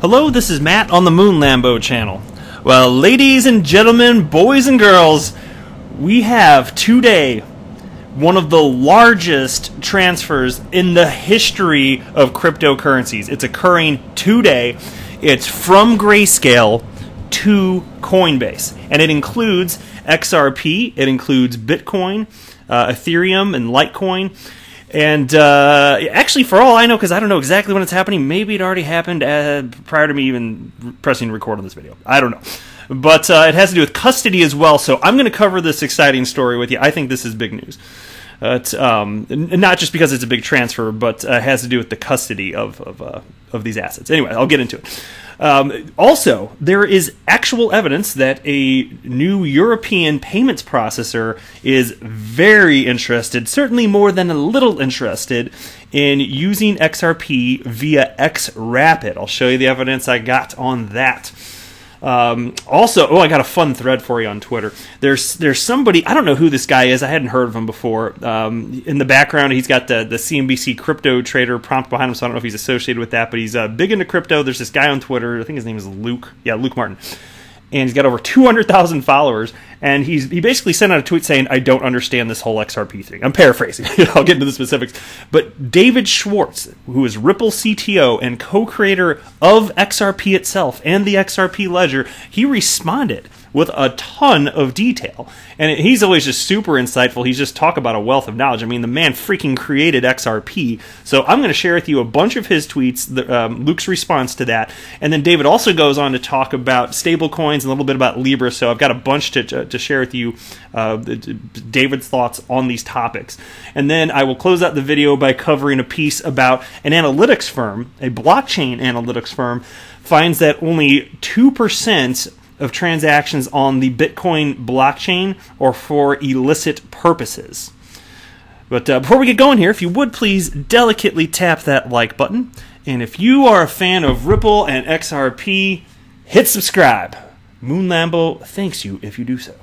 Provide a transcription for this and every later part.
Hello, this is Matt on the Moon Lambo channel. Well, ladies and gentlemen, boys and girls, we have today one of the largest transfers in the history of cryptocurrencies. It's occurring today. It's from Grayscale to Coinbase, and it includes XRP, it includes Bitcoin, Ethereum, and Litecoin. And actually, for all I know, because I don't know exactly when it's happening, maybe it already happened prior to me even pressing record on this video. I don't know. But it has to do with custody as well, so I'm going to cover this exciting story with you. I think this is big news. Not just because it's a big transfer, but it has to do with the custody of these assets. Anyway, I'll get into it. Also, there is actual evidence that a new European payments processor is very interested, certainly more than a little interested, in using XRP via XRapid. I'll show you the evidence I got on that. Also, I got a fun thread for you on Twitter. There's somebody, I don't know who this guy is, I hadn't heard of him before. In the background, he's got the CNBC crypto trader prompt behind him, so I don't know if he's associated with that, but he's big into crypto. There's this guy on Twitter, I think his name is Luke. Yeah, Luke Martin. And he's got over 200,000 followers, and he basically sent out a tweet saying, I don't understand this whole XRP thing. I'm paraphrasing. I'll get into the specifics. But David Schwartz, who is Ripple CTO and co-creator of XRP itself and the XRP ledger, he responded with a ton of detail. And he's always just super insightful. He's just talk about a wealth of knowledge. I mean, the man freaking created XRP. So I'm going to share with you a bunch of his tweets, Luke's response to that. And then David also goes on to talk about stablecoins and a little bit about Libra. So I've got a bunch to share with you, David's thoughts on these topics. And then I will close out the video by covering a piece about an analytics firm, a blockchain analytics firm, finds that only 2% of transactions on the Bitcoin blockchain are for illicit purposes. But before we get going here, if you would please delicately tap that like button. And if you are a fan of Ripple and XRP, hit subscribe. Moon Lambo thanks you if you do so.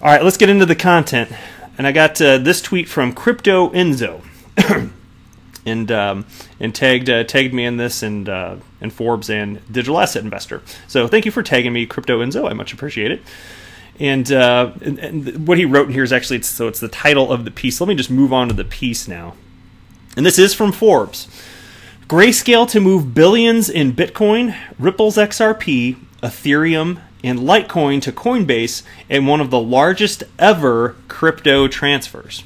All right, let's get into the content. And I got this tweet from Crypto Enzo. And tagged me in this and Forbes and Digital Asset Investor. So thank you for tagging me, Crypto Enzo. I much appreciate it. And what he wrote in here is actually it's the title of the piece. Let me just move on to the piece now. And this is from Forbes. Grayscale to move billions in Bitcoin, Ripple's XRP, Ethereum, and Litecoin to Coinbase in one of the largest ever crypto transfers.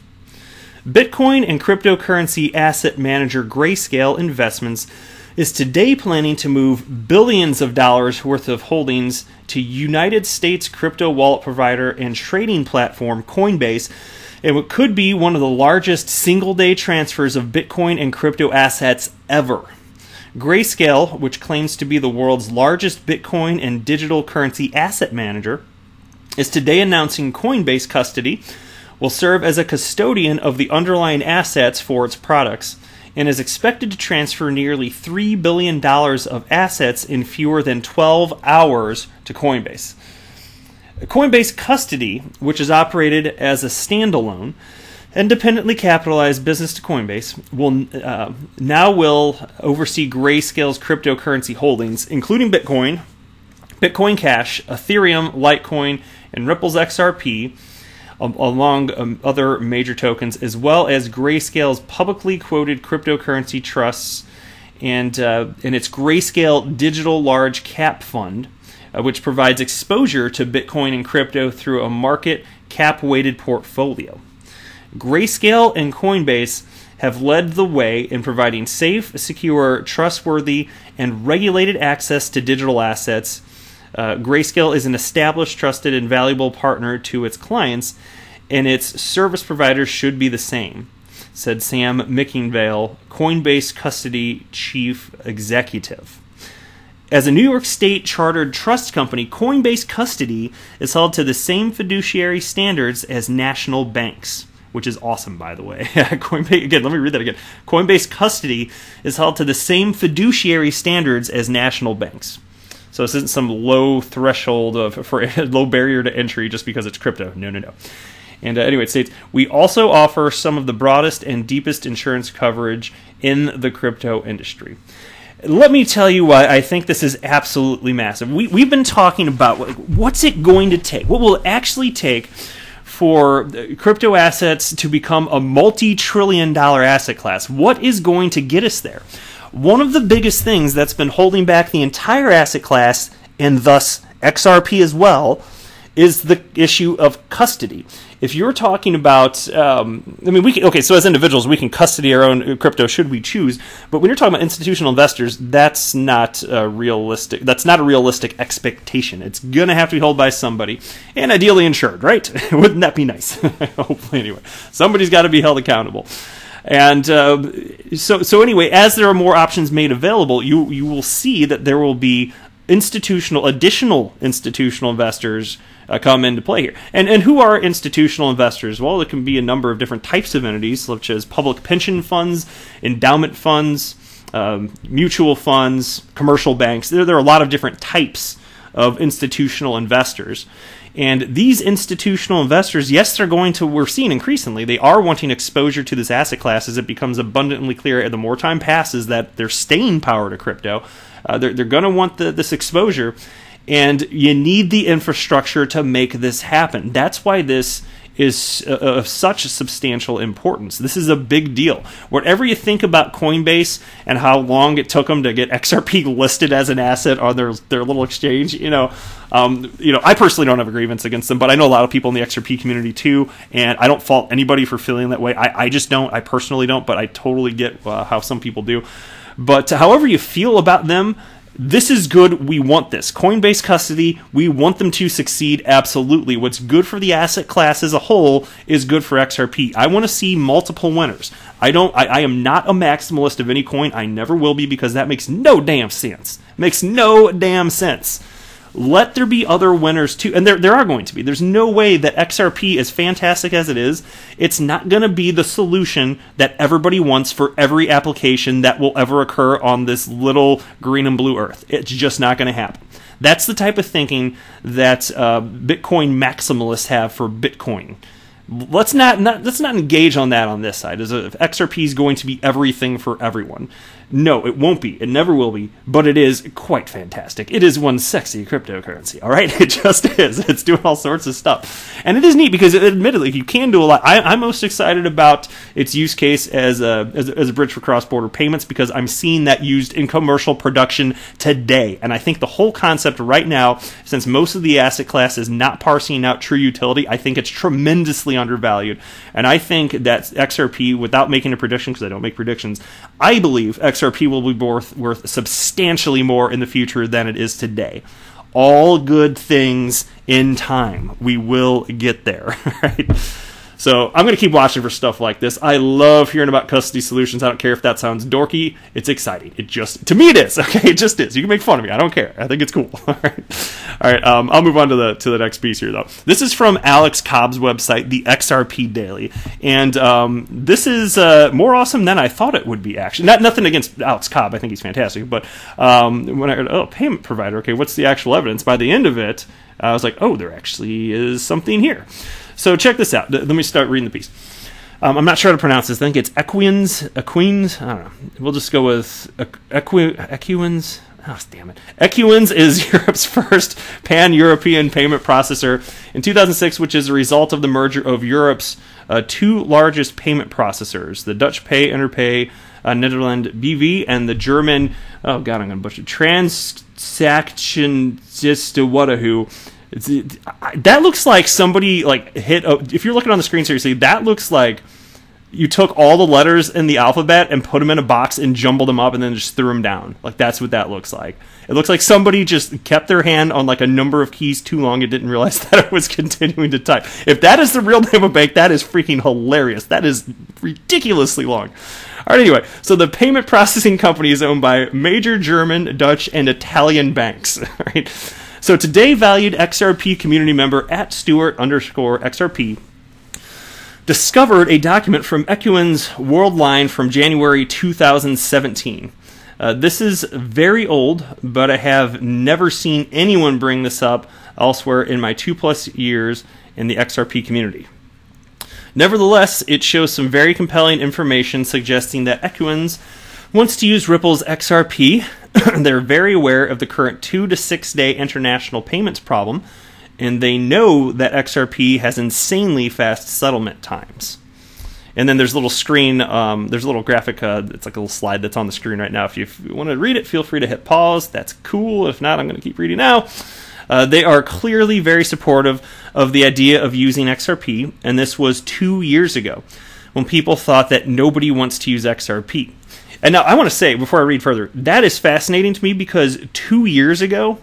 Bitcoin and cryptocurrency asset manager Grayscale Investments is today planning to move billions of dollars worth of holdings to United States crypto wallet provider and trading platform Coinbase, and what could be one of the largest single-day transfers of Bitcoin and crypto assets ever. Grayscale, which claims to be the world's largest Bitcoin and digital currency asset manager, is today announcing Coinbase custody will serve as a custodian of the underlying assets for its products and is expected to transfer nearly $3 billion of assets in fewer than 12 hours to Coinbase. Coinbase Custody, which is operated as a standalone, independently capitalized business to Coinbase, will oversee Grayscale's cryptocurrency holdings, including Bitcoin, Bitcoin Cash, Ethereum, Litecoin, and Ripple's XRP, along other major tokens, as well as Grayscale's publicly quoted cryptocurrency trusts and its Grayscale Digital Large Cap Fund, which provides exposure to Bitcoin and crypto through a market cap-weighted portfolio. Grayscale and Coinbase have led the way in providing safe, secure, trustworthy, and regulated access to digital assets. Grayscale is an established, trusted, and valuable partner to its clients, and its service providers should be the same, said Sam Mickingvale, Coinbase Custody Chief Executive. As a New York State chartered trust company, Coinbase Custody is held to the same fiduciary standards as national banks, which is awesome, by the way. Coinbase, again, let me read that again. Coinbase Custody is held to the same fiduciary standards as national banks. So this isn't some low threshold for low barrier to entry just because it's crypto. No, no, no. And anyway, it states, we also offer some of the broadest and deepest insurance coverage in the crypto industry. Let me tell you why I think this is absolutely massive. We've been talking about what's it going to take, what will it actually take for crypto assets to become a multi-trillion-dollar asset class. What is going to get us there? One of the biggest things that's been holding back the entire asset class, and thus XRP as well, is the issue of custody. If you're talking about, so as individuals, we can custody our own crypto should we choose, but when you're talking about institutional investors, that's not realistic. That's not a realistic expectation. It's going to have to be held by somebody, and ideally insured, right? Wouldn't that be nice? Hopefully, anyway. Somebody's got to be held accountable. And so anyway, as there are more options made available, you will see that there will be additional institutional investors come into play here. And who are institutional investors? Well, it can be a number of different types of entities, such as public pension funds, endowment funds, mutual funds, commercial banks. There are a lot of different types of institutional investors. And these institutional investors, yes, we're seeing increasingly, they are wanting exposure to this asset class as it becomes abundantly clear the more time passes that their staying power to crypto. They're going to want this exposure, and you need the infrastructure to make this happen. That's why this is of such substantial importance. This is a big deal. Whatever you think about Coinbase and how long it took them to get XRP listed as an asset on their little exchange, I personally don't have a grievance against them, but I know a lot of people in the XRP community too, and I don't fault anybody for feeling that way. I just don't. I personally don't, but I totally get how some people do. But however you feel about them, this is good. We want this. Coinbase custody, we want them to succeed, absolutely. What's good for the asset class as a whole is good for XRP. I want to see multiple winners. I am not a maximalist of any coin. I never will be, because that makes no damn sense. Makes no damn sense. Let there be other winners too, and there are going to be. There's no way that XRP, as fantastic as it is, it's not going to be the solution that everybody wants for every application that will ever occur on this little green and blue earth. It's just not going to happen. That's the type of thinking that Bitcoin maximalists have for Bitcoin. Let's not engage on that on this side. As if XRP is going to be everything for everyone. No, it won't be. It never will be. But it is quite fantastic. It is one sexy cryptocurrency. All right, it just is. It's doing all sorts of stuff, and it is neat because, admittedly, you can do a lot. I'm most excited about its use case as a bridge for cross-border payments, because I'm seeing that used in commercial production today. And I think the whole concept right now, since most of the asset class is not parsing out true utility, I think it's tremendously undervalued. And I think that XRP, without making a prediction, because I don't make predictions, I believe XRP will be worth substantially more in the future than it is today. All good things in time. We will get there, right? So I'm going to keep watching for stuff like this. I love hearing about custody solutions. I don't care if that sounds dorky. It's exciting. To me it is. Okay, it just is. You can make fun of me. I don't care. I think it's cool. All right. I'll move on to the next piece here, though. This is from Alex Cobb's website, the XRP Daily, and this is more awesome than I thought it would be. Actually, nothing against Alex Cobb. I think he's fantastic. But when I heard, payment provider. Okay, what's the actual evidence? By the end of it, I was like, oh, there actually is something here. So check this out. Let me start reading the piece. I'm not sure how to pronounce this. I think it's Equins. I don't know. We'll just go with Equins. Oh, damn it. Equins is Europe's first pan-European payment processor in 2006, which is a result of the merger of Europe's two largest payment processors, the Dutch Pay Interpay Netherlands BV, and the German, oh god, I'm going to butcher, Transaction Whatever. That looks like somebody if you're looking on the screen seriously, that looks like you took all the letters in the alphabet and put them in a box and jumbled them up and then just threw them down. Like, that's what that looks like. It looks like somebody just kept their hand on like a number of keys too long and didn't realize that it was continuing to type. If that is the real name of a bank, that is freaking hilarious. That is ridiculously long. All right, anyway, so the payment processing company is owned by major German, Dutch, and Italian banks. All right. So today, valued XRP community member @Stewart_XRP discovered a document from Equins Worldline from January 2017. This is very old, but I have never seen anyone bring this up elsewhere in my 2+ years in the XRP community. Nevertheless, it shows some very compelling information suggesting that Equins wants to use Ripple's XRP. They're very aware of the current 2 to 6 day international payments problem, and they know that XRP has insanely fast settlement times. And then there's a little screen, there's a little graphic, it's like a little slide that's on the screen right now. If you want to read it, feel free to hit pause. That's cool. If not, I'm going to keep reading now. They are clearly very supportive of the idea of using XRP, and this was 2 years ago when people thought that nobody wants to use XRP. And now I want to say, before I read further, that is fascinating to me because 2 years ago,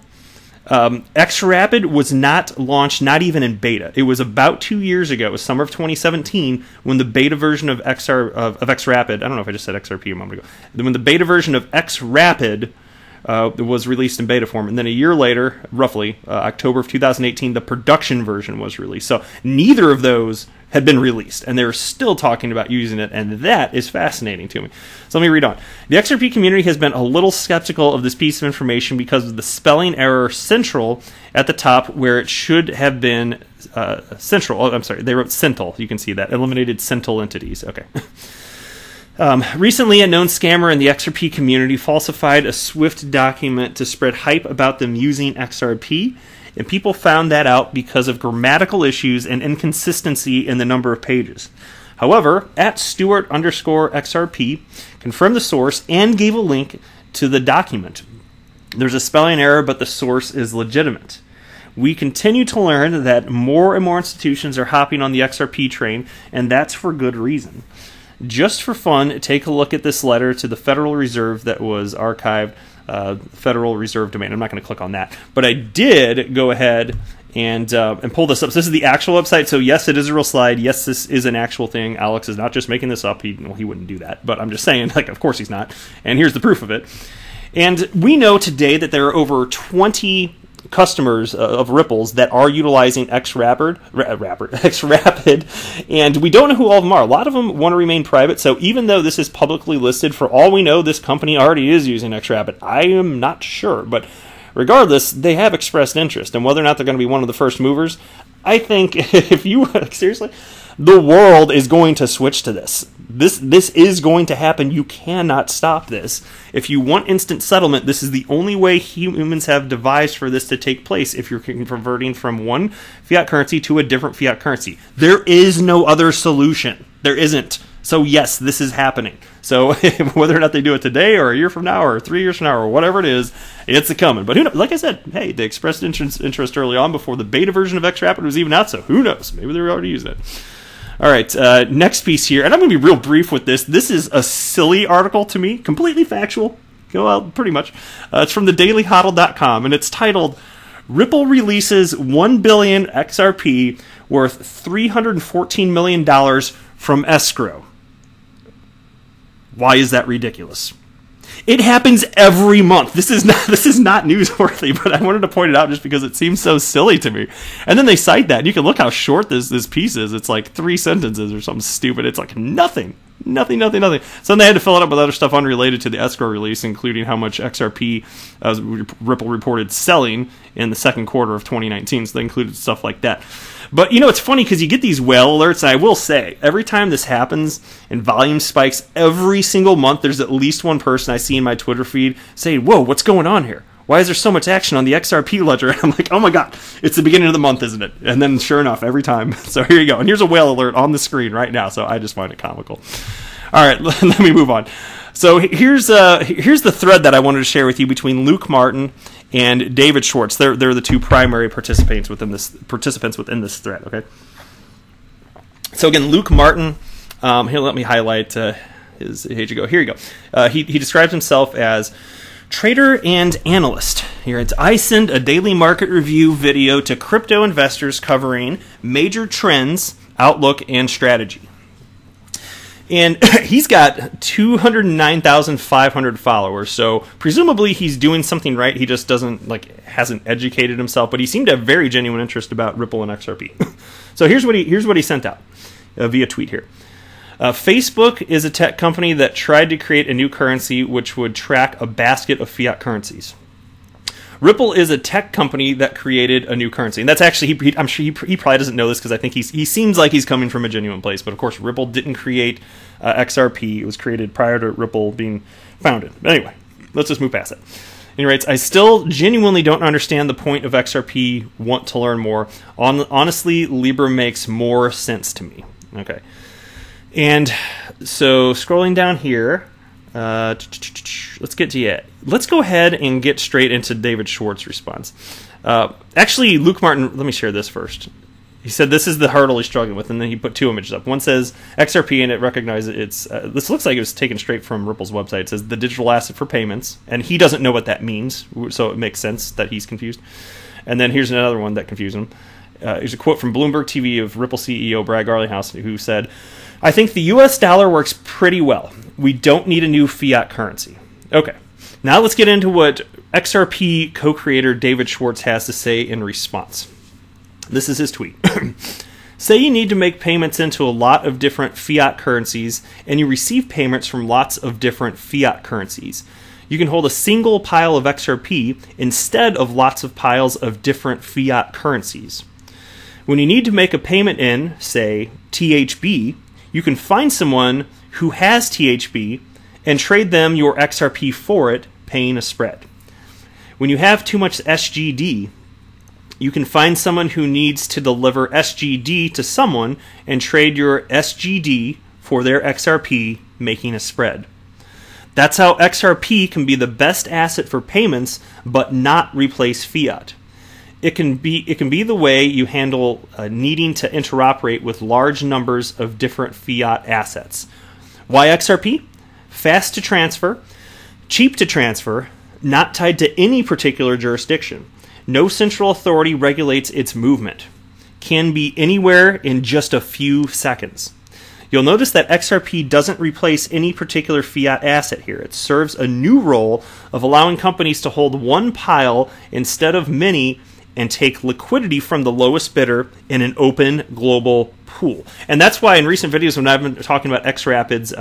XRapid was not launched, not even in beta. It was about 2 years ago. It was summer of 2017 when the beta version of XRapid, I don't know if I just said XRP a moment ago, when the beta version of XRapid was released in beta form. And then a year later, roughly, October of 2018, the production version was released. So neither of those had been released, and they were still talking about using it, and that is fascinating to me. So let me read on. The XRP community has been a little skeptical of this piece of information because of the spelling error central at the top where it should have been central. Oh, I'm sorry, they wrote central. You can see that. Eliminated central entities. Okay. Recently, a known scammer in the XRP community falsified a Swift document to spread hype about them using XRP, and people found that out because of grammatical issues and inconsistency in the number of pages. However, @Stewart_XRP confirmed the source and gave a link to the document. There's a spelling error, but the source is legitimate. We continue to learn that more and more institutions are hopping on the XRP train, and that's for good reason. Just for fun, take a look at this letter to the Federal Reserve that was archived, Federal Reserve domain. I'm not going to click on that, but I did go ahead and pull this up. So this is the actual website. So yes, it is a real slide. Yes, this is an actual thing. Alex is not just making this up. He wouldn't do that, but I'm just saying, like, of course he's not. And here's the proof of it. And we know today that there are over 20 customers of Ripple's that are utilizing XRapid, and we don't know who all of them are. A lot of them want to remain private, so even though this is publicly listed, for all we know, this company already is using XRapid. I am not sure, but regardless, they have expressed interest, and whether or not they're going to be one of the first movers, I think if you, seriously, the world is going to switch to this. This is going to happen. You cannot stop this. If you want instant settlement, this is the only way humans have devised for this to take place if you're converting from one fiat currency to a different fiat currency. There is no other solution. There isn't. So yes, this is happening. So whether or not they do it today or a year from now or 3 years from now or whatever it is, it's coming. But who knows? Like I said, hey, they expressed interest early on before the beta version of XRapid was even out, so who knows? Maybe they're already using it. All right, next piece here, and I'm going to be real brief with this. This is a silly article to me, completely factual. Well, pretty much. It's from thedailyhodl.com, and it's titled, Ripple releases 1 billion XRP worth $314 million from escrow. Why is that ridiculous? It happens every month. This is not newsworthy, but I wanted to point it out just because it seems so silly to me. And then they cite that, and you can look how short this piece is. It's like 3 sentences or something stupid. It's like nothing. So then they had to fill it up with other stuff unrelated to the escrow release, including how much XRP Ripple reported selling in the second quarter of 2019. So they included stuff like that. But, it's funny because you get these whale alerts, and I will say, every time this happens and volume spikes every single month, there's at least one person I see in my Twitter feed saying, whoa, what's going on here? Why is there so much action on the XRP ledger? And I'm like, oh my God, it's the beginning of the month, isn't it? And then sure enough, every time. So here you go. And here's a whale alert on the screen right now, so I just find it comical. All right, let me move on. So here's the thread that I wanted to share with you between Luke Martin and David Schwartz. They're the two primary participants within this thread. Okay. So again, Luke Martin. Here, let me highlight his. Here you go. Here you go. He describes himself as trader and analyst. Here it's, I send a daily market review video to crypto investors covering major trends, outlook, and strategy. And he's got 209,500 followers, so presumably he's doing something right. He just hasn't educated himself, but he seemed to have very genuine interest about Ripple and XRP. So here's what he sent out via tweet here. Facebook is a tech company that tried to create a new currency which would track a basket of fiat currencies. Ripple is a tech company that created a new currency, and that's actually I'm sure he probably doesn't know this because I think he seems like he's coming from a genuine place. But of course, Ripple didn't create XRP; it was created prior to Ripple being founded. But anyway, let's just move past that. And he writes, "I still genuinely don't understand the point of XRP. Want to learn more. Honestly, Libra makes more sense to me." Okay, and so scrolling down here. Let's get to it. Let's go ahead and get straight into David Schwartz' response. Actually, Luke Martin, let me share this first. He said this is the hurdle he's struggling with, and then he put two images up. One says XRP, and it recognizes it's. This looks like it was taken straight from Ripple's website. It says the digital asset for payments, and he doesn't know what that means, so it makes sense that he's confused. And then here's another one that confused him. Here's a quote from Bloomberg TV of Ripple CEO Brad Garlinghouse, who said, "I think the U.S. dollar works pretty well. We don't need a new fiat currency." Okay, now let's get into what XRP co-creator David Schwartz has to say in response. This is his tweet. "Say you need to make payments into a lot of different fiat currencies, and you receive payments from lots of different fiat currencies. You can hold a single pile of XRP instead of lots of piles of different fiat currencies. When you need to make a payment in, say, THB, you can find someone who has THB and trade them your XRP for it, paying a spread. When you have too much SGD, you can find someone who needs to deliver SGD to someone and trade your SGD for their XRP, making a spread. That's how XRP can be the best asset for payments, but not replace fiat. It can be the way you handle needing to interoperate with large numbers of different fiat assets. Why XRP? Fast to transfer, cheap to transfer, not tied to any particular jurisdiction. No central authority regulates its movement. Can be anywhere in just a few seconds. You'll notice that XRP doesn't replace any particular fiat asset here. It serves a new role of allowing companies to hold one pile instead of many and take liquidity from the lowest bidder in an open global pool." And that's why in recent videos when I've been talking about XRapid's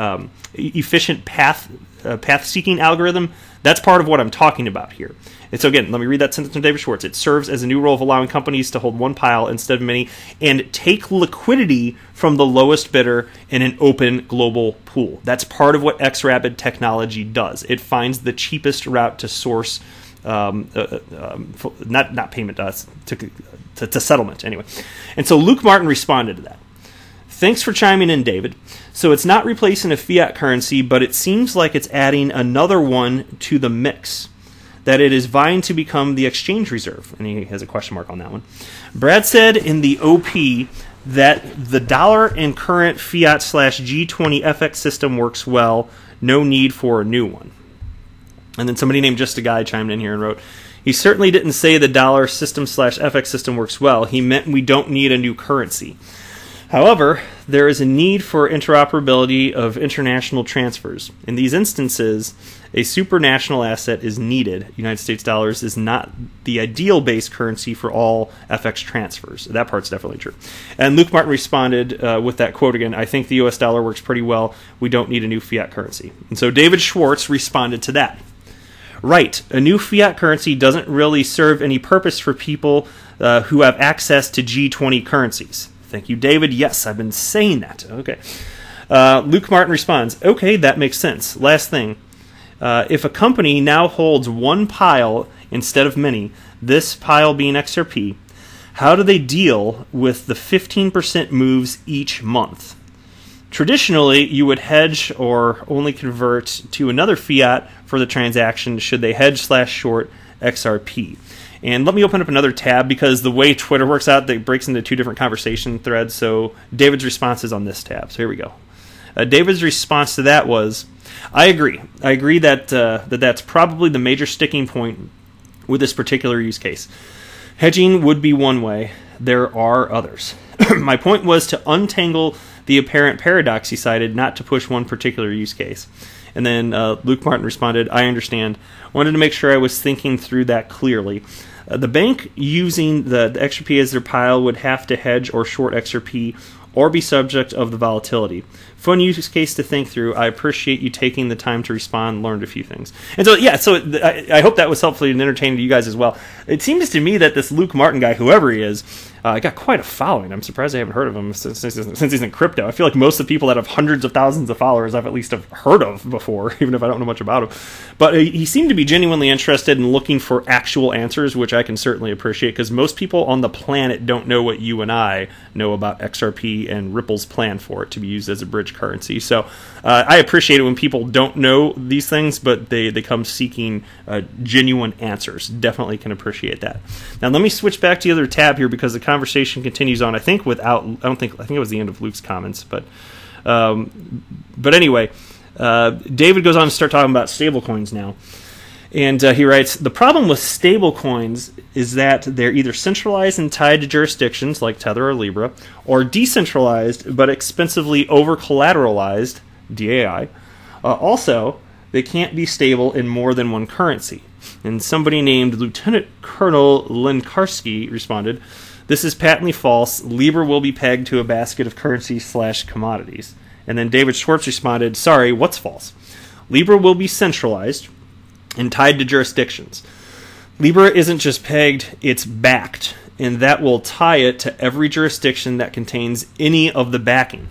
efficient path-seeking algorithm, that's part of what I'm talking about here. And so again, let me read that sentence from David Schwartz. "It serves as a new role of allowing companies to hold one pile instead of many and take liquidity from the lowest bidder in an open global pool." That's part of what XRapid technology does. It finds the cheapest route to source not payment to settlement anyway. And so Luke Martin responded to that. "Thanks for chiming in, David. So it's not replacing a fiat currency, but it seems like it's adding another one to the mix, that it is vying to become the exchange reserve." And he has a question mark on that one. "Brad said in the OP that the dollar and current fiat/G20 FX system works well, no need for a new one." And then somebody named Just a Guy chimed in here and wrote, "He certainly didn't say the dollar system/FX system works well. He meant we don't need a new currency. However, there is a need for interoperability of international transfers. In these instances, a supranational asset is needed. United States dollars is not the ideal base currency for all FX transfers." That part's definitely true. And Luke Martin responded with that quote again, "I think the US dollar works pretty well. We don't need a new fiat currency." And so David Schwartz responded to that. "Right, a new fiat currency doesn't really serve any purpose for people who have access to G20 currencies." Thank you, David. Yes, I've been saying that. Okay. Luke Martin responds, "Okay, that makes sense. Last thing. If a company now holds one pile instead of many, this pile being XRP, how do they deal with the 15% moves each month? Traditionally, you would hedge or only convert to another fiat for the transaction should they hedge/short XRP." And let me open up another tab because the way Twitter works out, it breaks into two different conversation threads. So David's response is on this tab. So here we go. David's response to that was, "I agree. I agree that that's probably the major sticking point with this particular use case. Hedging would be one way. There are others. My point was to untangle the apparent paradox he cited, not to push one particular use case." And then Luke Martin responded, "I understand. Wanted to make sure I was thinking through that clearly. The bank using the XRP as their pile would have to hedge or short XRP or be subject of the volatility. Fun use case to think through. I appreciate you taking the time to respond. Learned a few things. And so, yeah, so I hope that was helpful and entertaining to you guys as well. It seems to me that this Luke Martin guy, whoever he is, got quite a following. I'm surprised I haven't heard of him since he's in crypto. I feel like most of the people that have hundreds of thousands of followers I've at least have heard of before, even if I don't know much about him. But he seemed to be genuinely interested in looking for actual answers, which I can certainly appreciate, because most people on the planet don't know what you and I know about XRP and Ripple's plan for it to be used as a bridge currency. So I appreciate it when people don't know these things, but they come seeking genuine answers. Definitely can appreciate that. Now let me switch back to the other tab here, because the conversation continues on. I think I think it was the end of Luke's comments, but anyway, David goes on to start talking about stablecoins now. And he writes, the problem with stablecoins is that they're either centralized and tied to jurisdictions like Tether or Libra, or decentralized but expensively over-collateralized, DAI. Also, they can't be stable in more than one currency. And somebody named Lieutenant Colonel Lenkarski responded, this is patently false. Libra will be pegged to a basket of currencies/commodities. And then David Schwartz responded, sorry, what's false? Libra will be centralized and tied to jurisdictions. Libra isn't just pegged, it's backed, and that will tie it to every jurisdiction that contains any of the backing.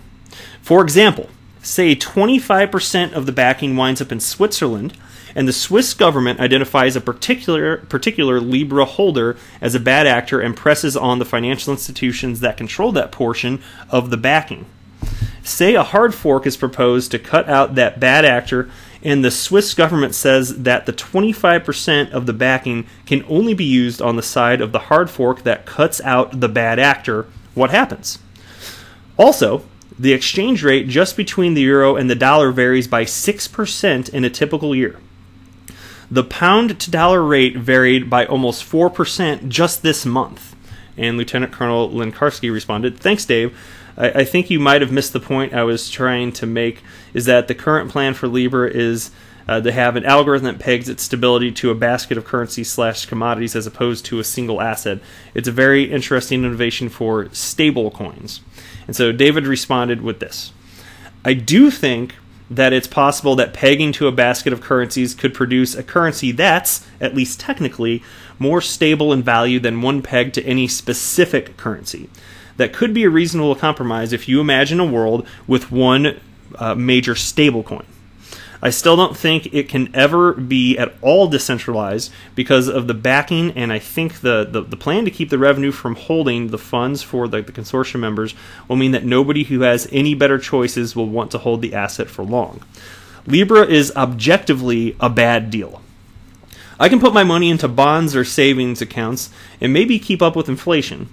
For example, say 25% of the backing winds up in Switzerland, and the Swiss government identifies a particular Libra holder as a bad actor and presses on the financial institutions that control that portion of the backing. Say a hard fork is proposed to cut out that bad actor, and the Swiss government says that the 25% of the backing can only be used on the side of the hard fork that cuts out the bad actor. What happens? Also, the exchange rate just between the euro and the dollar varies by 6% in a typical year. The pound to dollar rate varied by almost 4% just this month. And Lieutenant Colonel Lenkarski responded, thanks, Dave. I think you might have missed the point I was trying to make, is that the current plan for Libra is to have an algorithm that pegs its stability to a basket of currencies/commodities as opposed to a single asset. It's a very interesting innovation for stable coins. And so David responded with this. I do think that it's possible that pegging to a basket of currencies could produce a currency that's, at least technically, more stable in value than one pegged to any specific currency. That could be a reasonable compromise if you imagine a world with one major stablecoin. I still don't think it can ever be at all decentralized because of the backing, and I think the plan to keep the revenue from holding the funds for the consortium members will mean that nobody who has any better choices will want to hold the asset for long. Libra is objectively a bad deal. I can put my money into bonds or savings accounts and maybe keep up with inflation.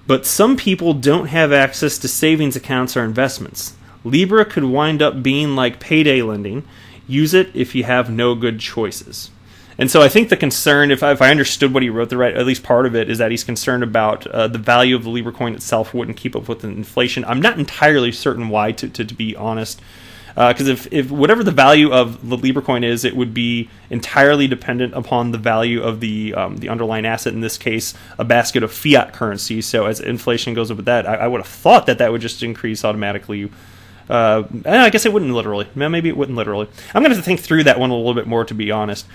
But some people don't have access to savings accounts or investments. Libra could wind up being like payday lending. Use it if you have no good choices. And so I think the concern, if I understood what he wrote, at least part of it, is that he's concerned about the value of the Libra coin itself wouldn't keep up with inflation. I'm not entirely certain why, to be honest. Because if whatever the value of the Libra coin is, it would be entirely dependent upon the value of the underlying asset, in this case, a basket of fiat currency. So as inflation goes up with that, I would have thought that would just increase automatically. I guess it wouldn't literally. Maybe it wouldn't literally. I'm going to have to think through that one a little bit more, to be honest.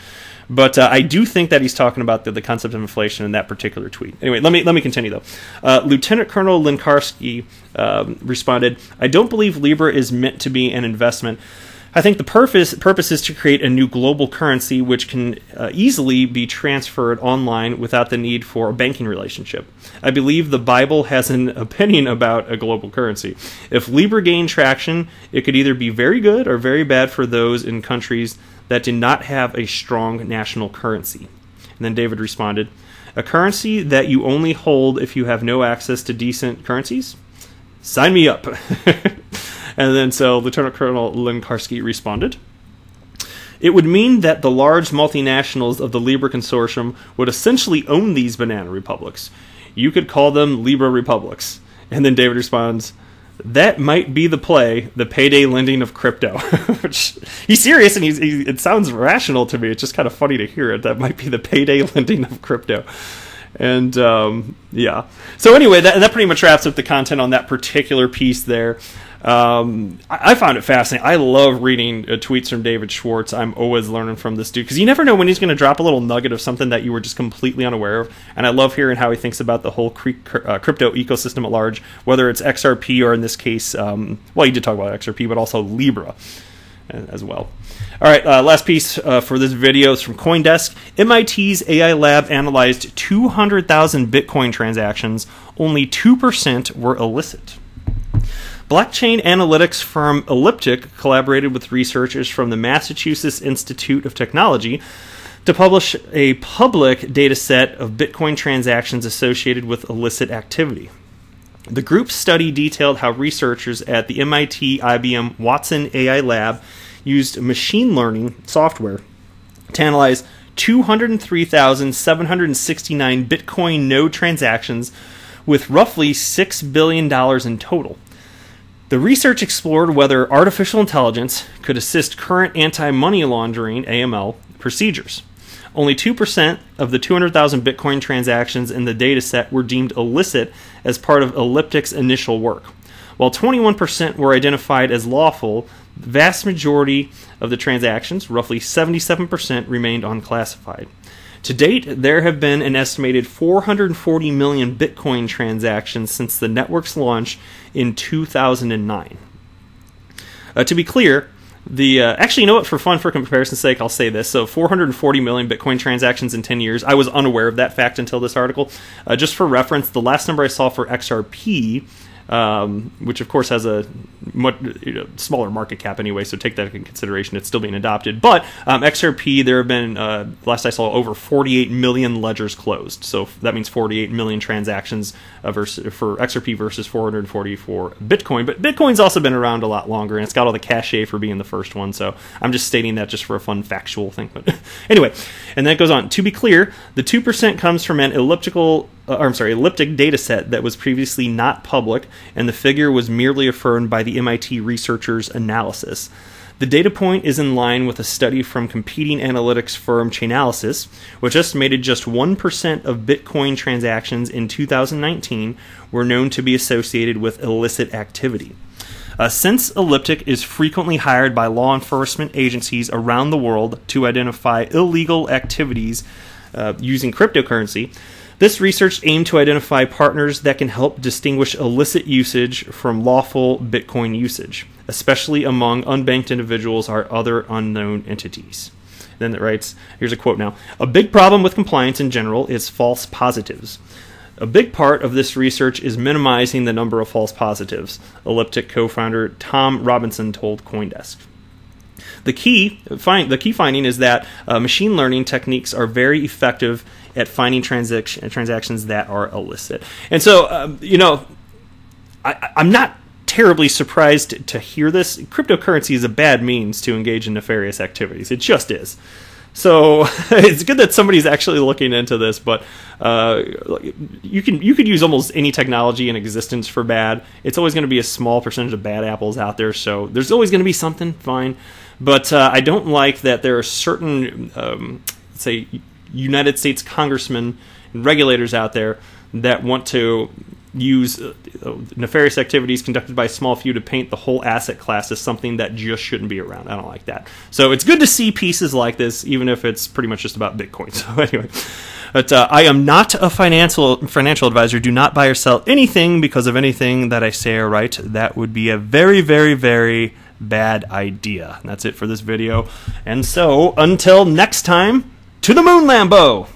But I do think that he's talking about the concept of inflation in that particular tweet. Anyway, let me continue, though. Lieutenant Colonel Lenkarski responded, I don't believe Libra is meant to be an investment. I think the purpose is to create a new global currency which can easily be transferred online without the need for a banking relationship. I believe the Bible has an opinion about a global currency. If Libra gained traction, it could either be very good or very bad for those in countries that did not have a strong national currency. And then David responded, a currency that you only hold if you have no access to decent currencies? Sign me up. And then so Lieutenant Colonel Lenkarski responded, it would mean that the large multinationals of the Libra consortium would essentially own these banana republics. You could call them Libra republics. And then David responds, that might be the play, the payday lending of crypto. Which, he's serious, and it sounds rational to me. It's just kind of funny to hear it. That might be the payday lending of crypto. And yeah. So anyway, that pretty much wraps up the content on that particular piece there. I found it fascinating. I love reading tweets from David Schwartz. I'm always learning from this dude because you never know when he's going to drop a little nugget of something that you were just completely unaware of. And I love hearing how he thinks about the whole crypto ecosystem at large, whether it's XRP or in this case, well, he did talk about XRP, but also Libra as well. All right, last piece for this video is from CoinDesk. MIT's AI lab analyzed 200,000 Bitcoin transactions. Only 2% were illicit. Blockchain analytics firm Elliptic collaborated with researchers from the Massachusetts Institute of Technology to publish a public data set of Bitcoin transactions associated with illicit activity. The group's study detailed how researchers at the MIT IBM Watson AI Lab used machine learning software to analyze 203,769 Bitcoin node transactions with roughly $6 billion in total. The research explored whether artificial intelligence could assist current anti-money laundering (AML) procedures. Only 2% of the 200,000 Bitcoin transactions in the dataset were deemed illicit as part of Elliptic's initial work. While 21% were identified as lawful, the vast majority of the transactions, roughly 77%, remained unclassified. To date, there have been an estimated 440 million Bitcoin transactions since the network's launch in 2009. To be clear, actually, you know what? For comparison's sake, I'll say this. So 440 million Bitcoin transactions in 10 years. I was unaware of that fact until this article. Just for reference, the last number I saw for XRP, which of course has a much smaller market cap anyway, so take that into consideration. It's still being adopted. But XRP, there have been, last I saw, over 48 million ledgers closed. So that means 48 million transactions for XRP versus 440 for Bitcoin. But Bitcoin's also been around a lot longer, and it's got all the cachet for being the first one. So I'm just stating that just for a fun factual thing. But anyway, and then it goes on. To be clear, the 2% comes from an elliptic data set that was previously not public, and the figure was merely affirmed by the MIT researchers' analysis. The data point is in line with a study from competing analytics firm Chainalysis, which estimated just 1% of Bitcoin transactions in 2019 were known to be associated with illicit activity. Since Elliptic is frequently hired by law enforcement agencies around the world to identify illegal activities using cryptocurrency, this research aimed to identify partners that can help distinguish illicit usage from lawful Bitcoin usage, especially among unbanked individuals or other unknown entities. Then it writes, here's a quote now, "A big problem with compliance in general is false positives. A big part of this research is minimizing the number of false positives," Elliptic co-founder Tom Robinson told CoinDesk. The key finding is that machine learning techniques are very effective at finding transactions that are illicit. And so, I'm not terribly surprised to hear this. Cryptocurrency is a bad means to engage in nefarious activities. It just is. So it's good that somebody's actually looking into this, but you could use almost any technology in existence for bad. It's always going to be a small percentage of bad apples out there, so there's always going to be something, fine. But I don't like that there are certain, say, United States congressmen and regulators out there that want to use nefarious activities conducted by a small few to paint the whole asset class as something that just shouldn't be around. I don't like that. So it's good to see pieces like this, even if it's pretty much just about Bitcoin. So anyway, but I am not a financial advisor. Do not buy or sell anything because of anything that I say or write. That would be a very, very, very bad idea. And that's it for this video. And so until next time, to the moon, Lambo!